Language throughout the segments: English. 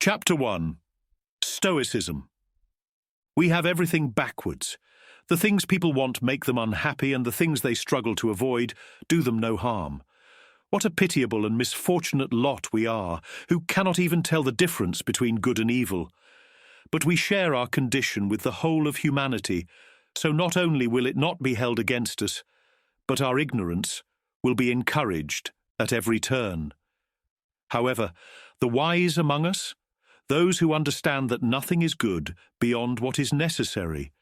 Chapter 1. Stoicism. We have everything backwards. The things people want make them unhappy, and the things they struggle to avoid do them no harm. What a pitiable and misfortunate lot we are, who cannot even tell the difference between good and evil. But we share our condition with the whole of humanity, so not only will it not be held against us, but our ignorance will be encouraged at every turn. However, the wise among us, those who understand that nothing is good beyond what is necessary,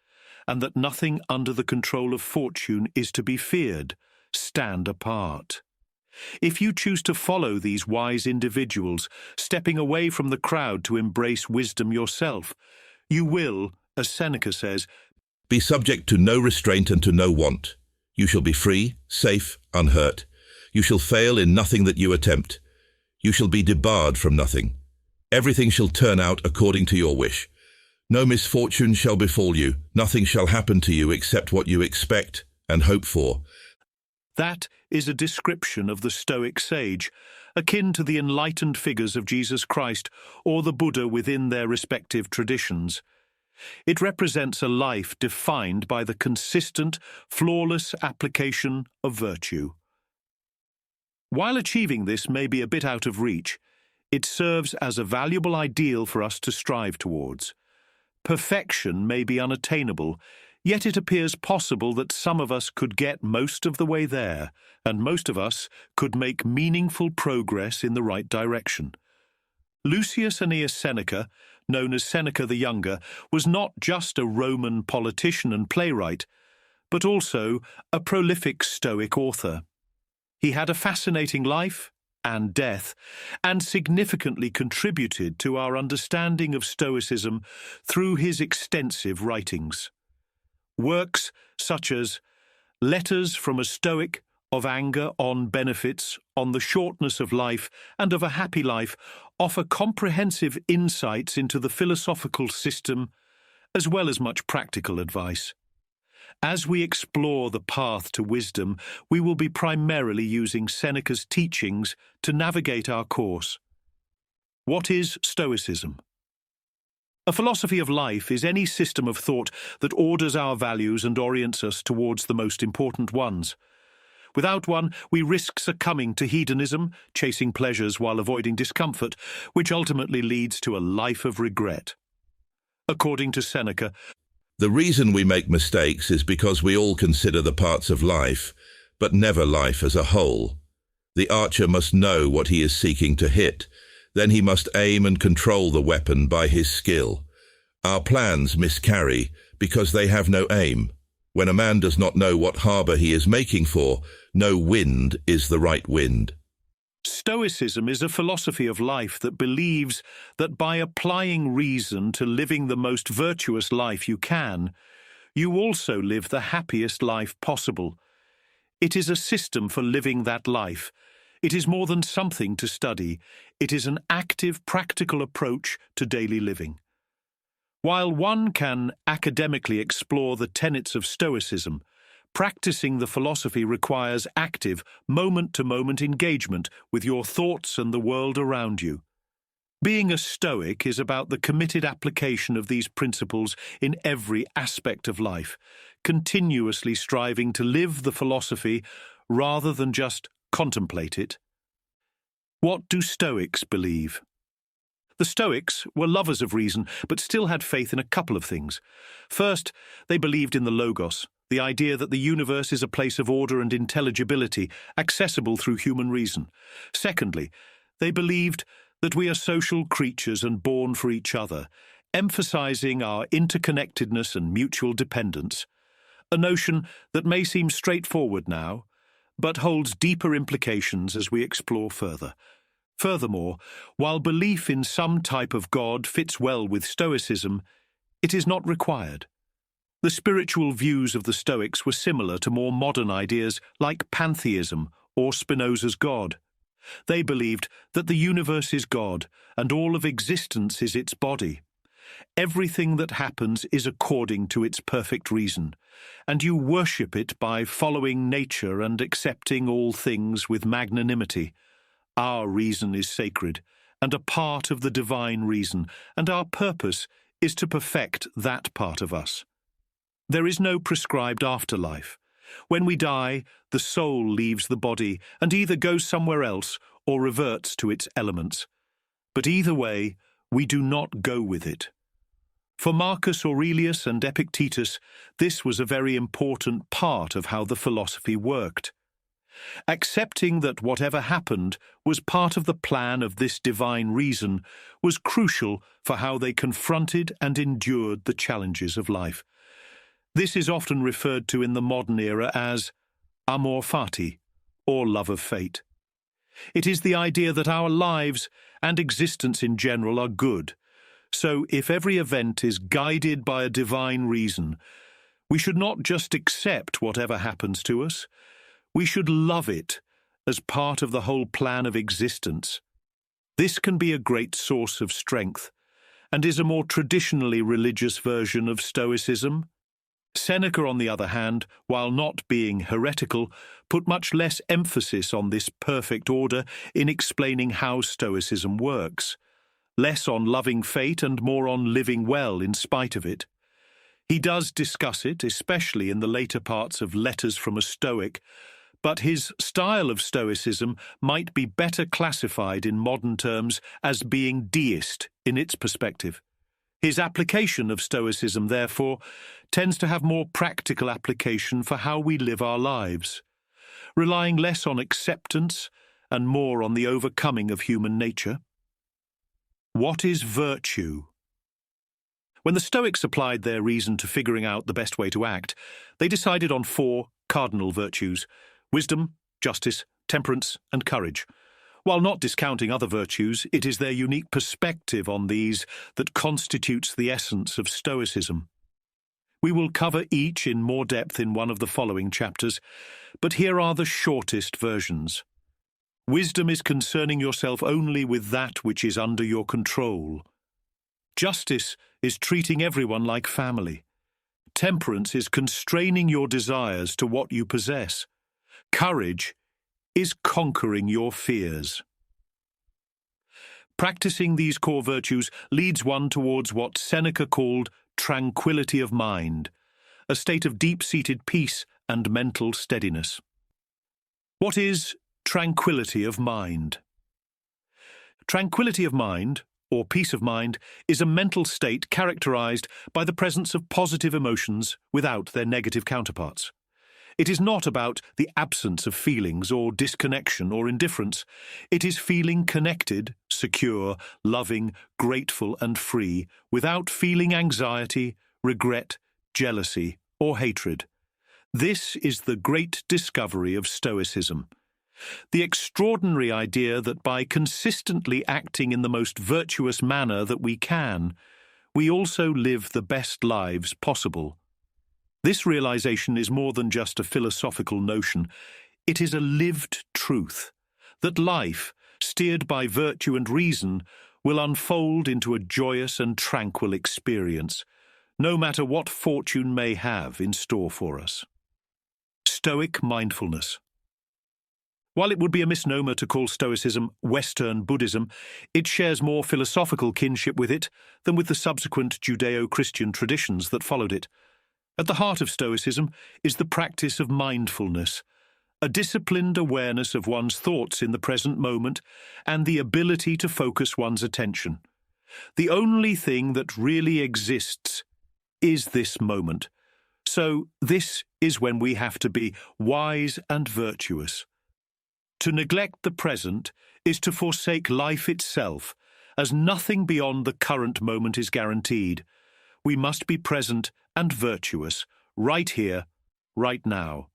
and that nothing under the control of fortune is to be feared, stand apart. If you choose to follow these wise individuals, stepping away from the crowd to embrace wisdom yourself, you will, as Seneca says, be subject to no restraint and to no want. You shall be free, safe, unhurt. You shall fail in nothing that you attempt. You shall be debarred from nothing. Everything shall turn out according to your wish. No misfortune shall befall you. Nothing shall happen to you except what you expect and hope for. That is a description of the Stoic sage, akin to the enlightened figures of Jesus Christ or the Buddha within their respective traditions. It represents a life defined by the consistent, flawless application of virtue. While achieving this may be a bit out of reach, it serves as a valuable ideal for us to strive towards. Perfection may be unattainable, yet it appears possible that some of us could get most of the way there, and most of us could make meaningful progress in the right direction. Lucius Annaeus Seneca, known as Seneca the Younger, was not just a Roman politician and playwright, but also a prolific Stoic author. He had a fascinating life and death, and significantly contributed to our understanding of Stoicism through his extensive writings. Works such as Letters from a Stoic, of Anger, on Benefits, on the Shortness of Life, and of a Happy Life offer comprehensive insights into the philosophical system, as well as much practical advice. As we explore the path to wisdom, we will be primarily using Seneca's teachings to navigate our course. What is Stoicism? A philosophy of life is any system of thought that orders our values and orients us towards the most important ones. Without one, we risk succumbing to hedonism, chasing pleasures while avoiding discomfort, which ultimately leads to a life of regret. According to Seneca, the reason we make mistakes is because we all consider the parts of life, but never life as a whole. The archer must know what he is seeking to hit. Then he must aim and control the weapon by his skill. Our plans miscarry because they have no aim. When a man does not know what harbour he is making for, no wind is the right wind. Stoicism is a philosophy of life that believes that by applying reason to living the most virtuous life you can, you also live the happiest life possible. It is a system for living that life. It is more than something to study. It is an active, practical approach to daily living. While one can academically explore the tenets of Stoicism, practicing the philosophy requires active, moment-to-moment engagement with your thoughts and the world around you. Being a Stoic is about the committed application of these principles in every aspect of life, continuously striving to live the philosophy rather than just contemplate it. What do Stoics believe? The Stoics were lovers of reason, but still had faith in a couple of things. First, they believed in the Logos, the idea that the universe is a place of order and intelligibility, accessible through human reason. Secondly, they believed that we are social creatures and born for each other, emphasizing our interconnectedness and mutual dependence, a notion that may seem straightforward now, but holds deeper implications as we explore further. Furthermore, while belief in some type of God fits well with Stoicism, it is not required. The spiritual views of the Stoics were similar to more modern ideas like pantheism or Spinoza's God. They believed that the universe is God and all of existence is its body. Everything that happens is according to its perfect reason, and you worship it by following nature and accepting all things with magnanimity. Our reason is sacred, and a part of the divine reason, and our purpose is to perfect that part of us. There is no prescribed afterlife. When we die, the soul leaves the body and either goes somewhere else or reverts to its elements. But either way, we do not go with it. For Marcus Aurelius and Epictetus, this was a very important part of how the philosophy worked. Accepting that whatever happened was part of the plan of this divine reason was crucial for how they confronted and endured the challenges of life. This is often referred to in the modern era as amor fati, or love of fate. It is the idea that our lives and existence in general are good. So if every event is guided by a divine reason, we should not just accept whatever happens to us, we should love it as part of the whole plan of existence. This can be a great source of strength, and is a more traditionally religious version of Stoicism. Seneca, on the other hand, while not being heretical, put much less emphasis on this perfect order in explaining how Stoicism works, less on loving fate and more on living well in spite of it. He does discuss it, especially in the later parts of Letters from a Stoic, but his style of Stoicism might be better classified in modern terms as being deist in its perspective. His application of Stoicism, therefore, tends to have more practical application for how we live our lives, relying less on acceptance and more on the overcoming of human nature. What is virtue? When the Stoics applied their reason to figuring out the best way to act, they decided on 4 cardinal virtues: wisdom, justice, temperance, and courage. While not discounting other virtues, it is their unique perspective on these that constitutes the essence of Stoicism. We will cover each in more depth in one of the following chapters, but here are the shortest versions. Wisdom is concerning yourself only with that which is under your control. Justice is treating everyone like family. Temperance is constraining your desires to what you possess. Courage is conquering your fears. Practicing these core virtues leads one towards what Seneca called tranquility of mind, a state of deep-seated peace and mental steadiness. What is tranquility of mind? Tranquility of mind, or peace of mind, is a mental state characterized by the presence of positive emotions without their negative counterparts. It is not about the absence of feelings or disconnection or indifference. It is feeling connected, secure, loving, grateful and free, without feeling anxiety, regret, jealousy or hatred. This is the great discovery of Stoicism. The extraordinary idea that by consistently acting in the most virtuous manner that we can, we also live the best lives possible. This realization is more than just a philosophical notion. It is a lived truth that life, steered by virtue and reason, will unfold into a joyous and tranquil experience, no matter what fortune may have in store for us. Stoic Mindfulness. While it would be a misnomer to call Stoicism Western Buddhism, it shares more philosophical kinship with it than with the subsequent Judeo-Christian traditions that followed it. At the heart of Stoicism is the practice of mindfulness, a disciplined awareness of one's thoughts in the present moment and the ability to focus one's attention. The only thing that really exists is this moment. So this is when we have to be wise and virtuous. To neglect the present is to forsake life itself, as nothing beyond the current moment is guaranteed. We must be present and virtuous, right here, right now.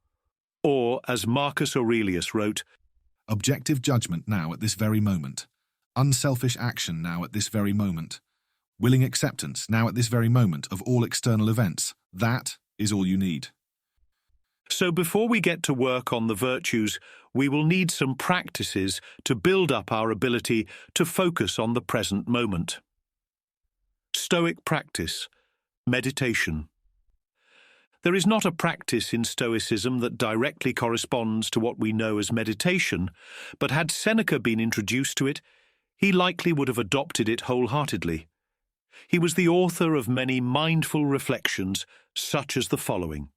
Or, as Marcus Aurelius wrote, objective judgment now at this very moment, unselfish action now at this very moment, willing acceptance now at this very moment of all external events. That is all you need. So before we get to work on the virtues, we will need some practices to build up our ability to focus on the present moment. Stoic practice. Meditation. There is not a practice in Stoicism that directly corresponds to what we know as meditation, but had Seneca been introduced to it, he likely would have adopted it wholeheartedly. He was the author of many mindful reflections, such as the following.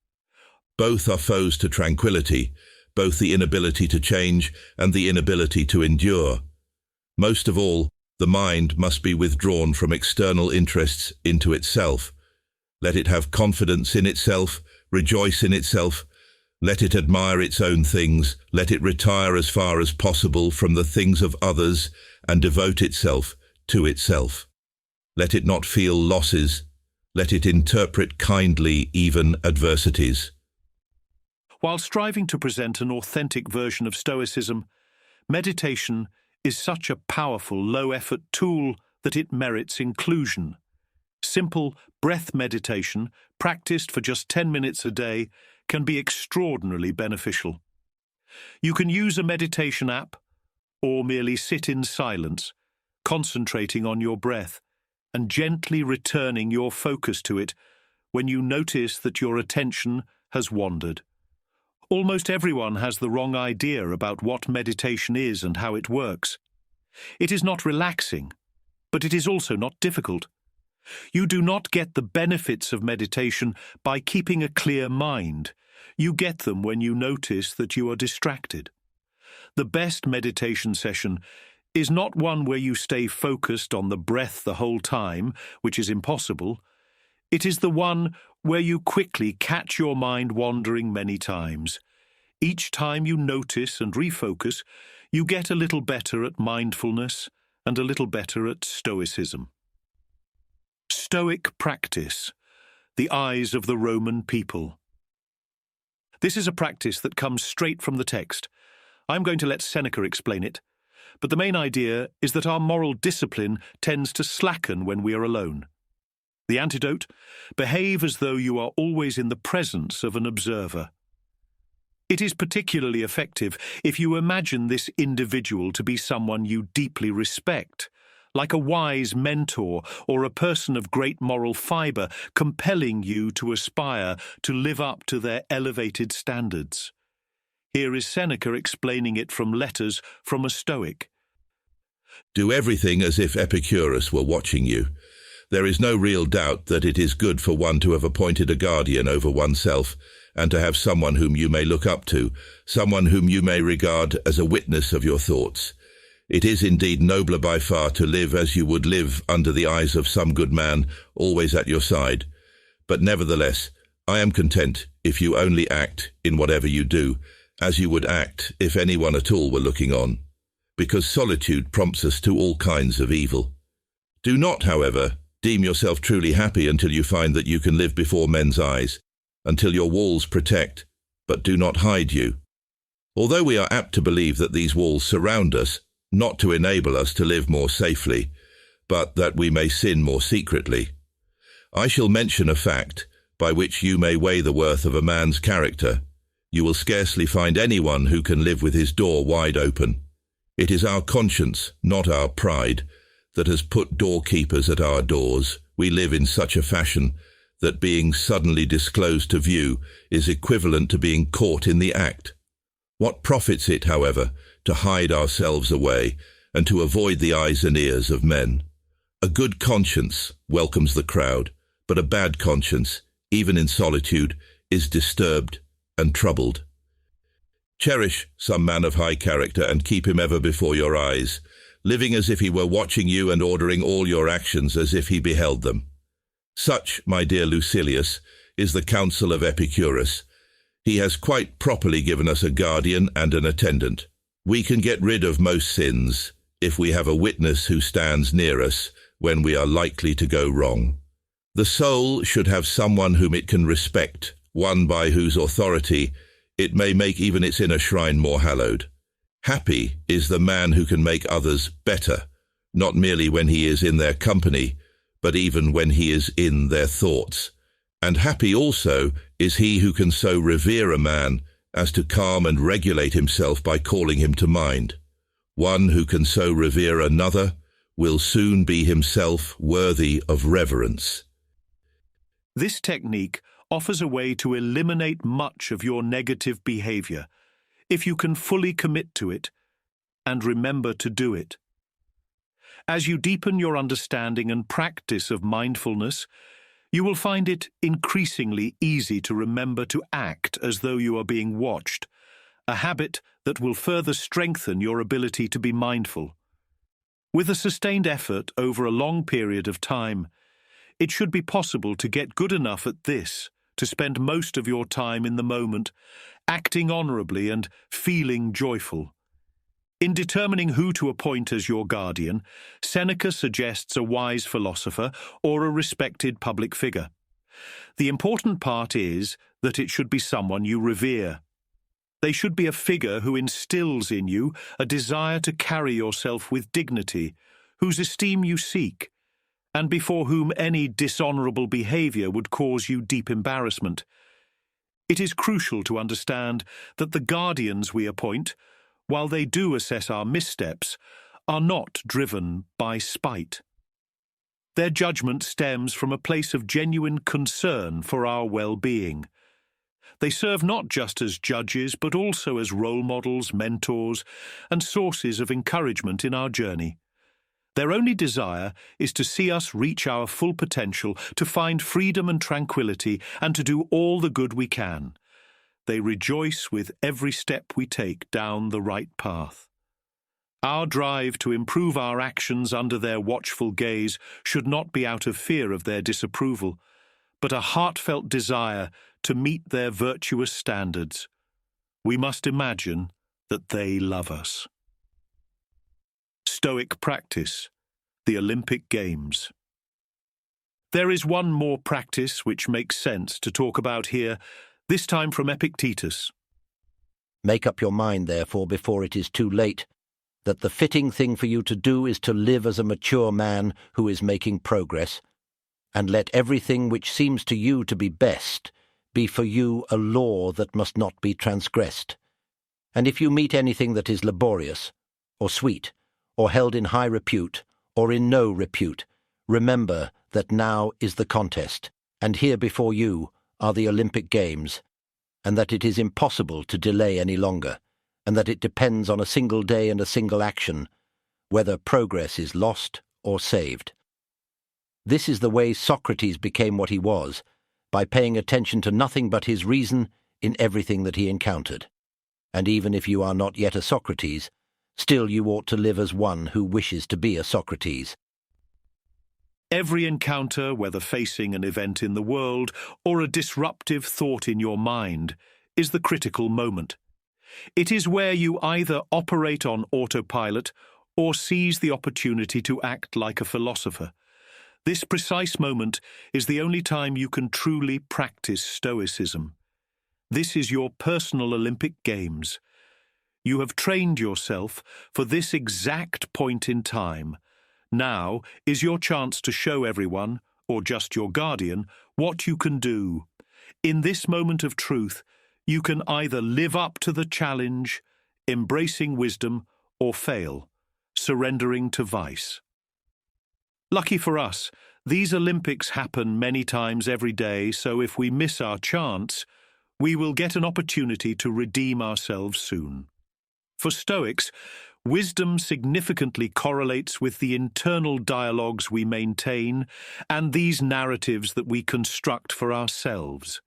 Both are foes to tranquility, both the inability to change and the inability to endure. Most of all, the mind must be withdrawn from external interests into itself. Let it have confidence in itself, rejoice in itself. Let it admire its own things. Let it retire as far as possible from the things of others and devote itself to itself. Let it not feel losses. Let it interpret kindly even adversities. While striving to present an authentic version of Stoicism, meditation is such a powerful, low-effort tool that it merits inclusion. Simple breath meditation, practiced for just 10 minutes a day, can be extraordinarily beneficial. You can use a meditation app or merely sit in silence, concentrating on your breath and gently returning your focus to it when you notice that your attention has wandered. Almost everyone has the wrong idea about what meditation is and how it works. It is not relaxing, but it is also not difficult. You do not get the benefits of meditation by keeping a clear mind. You get them when you notice that you are distracted. The best meditation session is not one where you stay focused on the breath the whole time, which is impossible. It is the one where you quickly catch your mind wandering many times. Each time you notice and refocus, you get a little better at mindfulness and a little better at Stoicism. Stoic practice, the eyes of the Roman people. This is a practice that comes straight from the text. I'm going to let Seneca explain it, but the main idea is that our moral discipline tends to slacken when we are alone. The antidote: behave as though you are always in the presence of an observer. It is particularly effective if you imagine this individual to be someone you deeply respect, like a wise mentor or a person of great moral fibre, compelling you to aspire to live up to their elevated standards. Here is Seneca explaining it from letters from a Stoic. Do everything as if Epicurus were watching you. There is no real doubt that it is good for one to have appointed a guardian over oneself, and to have someone whom you may look up to, someone whom you may regard as a witness of your thoughts. It is indeed nobler by far to live as you would live under the eyes of some good man, always at your side. But nevertheless, I am content if you only act, in whatever you do, as you would act if anyone at all were looking on, because solitude prompts us to all kinds of evil. Do not, however, deem yourself truly happy until you find that you can live before men's eyes, until your walls protect, but do not hide you. Although we are apt to believe that these walls surround us, not to enable us to live more safely, but that we may sin more secretly. I shall mention a fact by which you may weigh the worth of a man's character. You will scarcely find anyone who can live with his door wide open. It is our conscience, not our pride, that has put doorkeepers at our doors. We live in such a fashion that being suddenly disclosed to view is equivalent to being caught in the act. What profits it, however, to hide ourselves away and to avoid the eyes and ears of men? A good conscience welcomes the crowd, but a bad conscience, even in solitude, is disturbed and troubled. Cherish some man of high character and keep him ever before your eyes, living as if he were watching you and ordering all your actions as if he beheld them. Such, my dear Lucilius, is the counsel of Epicurus. He has quite properly given us a guardian and an attendant. We can get rid of most sins if we have a witness who stands near us when we are likely to go wrong. The soul should have someone whom it can respect, one by whose authority it may make even its inner shrine more hallowed. Happy is the man who can make others better, not merely when he is in their company, but even when he is in their thoughts. And happy also is he who can so revere a man as to calm and regulate himself by calling him to mind. One who can so revere another will soon be himself worthy of reverence. This technique offers a way to eliminate much of your negative behavior, if you can fully commit to it and remember to do it. As you deepen your understanding and practice of mindfulness, you will find it increasingly easy to remember to act as though you are being watched, a habit that will further strengthen your ability to be mindful. With a sustained effort over a long period of time, it should be possible to get good enough at this to spend most of your time in the moment, acting honorably and feeling joyful. In determining who to appoint as your guardian, Seneca suggests a wise philosopher or a respected public figure. The important part is that it should be someone you revere. They should be a figure who instills in you a desire to carry yourself with dignity, whose esteem you seek, and before whom any dishonorable behavior would cause you deep embarrassment. It is crucial to understand that the guardians we appoint, while they do assess our missteps, are not driven by spite. Their judgment stems from a place of genuine concern for our well-being. They serve not just as judges, but also as role models, mentors, and sources of encouragement in our journey. Their only desire is to see us reach our full potential, to find freedom and tranquility, and to do all the good we can. They rejoice with every step we take down the right path. Our drive to improve our actions under their watchful gaze should not be out of fear of their disapproval, but a heartfelt desire to meet their virtuous standards. We must imagine that they love us. Stoic practice, the Olympic Games. There is one more practice which makes sense to talk about here, this time from Epictetus. Make up your mind, therefore, before it is too late, that the fitting thing for you to do is to live as a mature man who is making progress, and let everything which seems to you to be best be for you a law that must not be transgressed. And if you meet anything that is laborious, or sweet, or held in high repute, or in no repute, remember that now is the contest, and here before you are the Olympic Games, and that it is impossible to delay any longer, and that it depends on a single day and a single action, whether progress is lost or saved. This is the way Socrates became what he was, by paying attention to nothing but his reason in everything that he encountered. And even if you are not yet a Socrates, still you ought to live as one who wishes to be a Socrates. Every encounter, whether facing an event in the world or a disruptive thought in your mind, is the critical moment. It is where you either operate on autopilot or seize the opportunity to act like a philosopher. This precise moment is the only time you can truly practice Stoicism. This is your personal Olympic Games. You have trained yourself for this exact point in time. Now is your chance to show everyone, or just your guardian, what you can do. In this moment of truth, you can either live up to the challenge, embracing wisdom, or fail, surrendering to vice. Lucky for us, these Olympics happen many times every day, so if we miss our chance, we will get an opportunity to redeem ourselves soon. For Stoics, wisdom significantly correlates with the internal dialogues we maintain and these narratives that we construct for ourselves.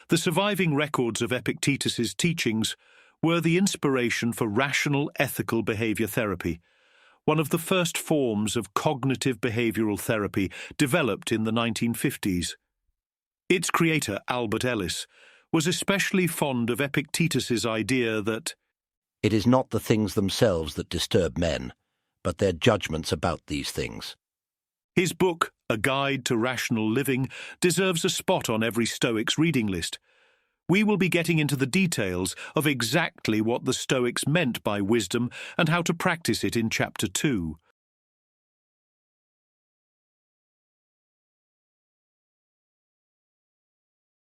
The surviving records of Epictetus's teachings were the inspiration for rational ethical behavior therapy, one of the first forms of cognitive behavioral therapy developed in the 1950s. Its creator, Albert Ellis, was especially fond of Epictetus's idea that it is not the things themselves that disturb men, but their judgments about these things. His book, A Guide to Rational Living, deserves a spot on every Stoic's reading list. We will be getting into the details of exactly what the Stoics meant by wisdom and how to practice it in Chapter 2.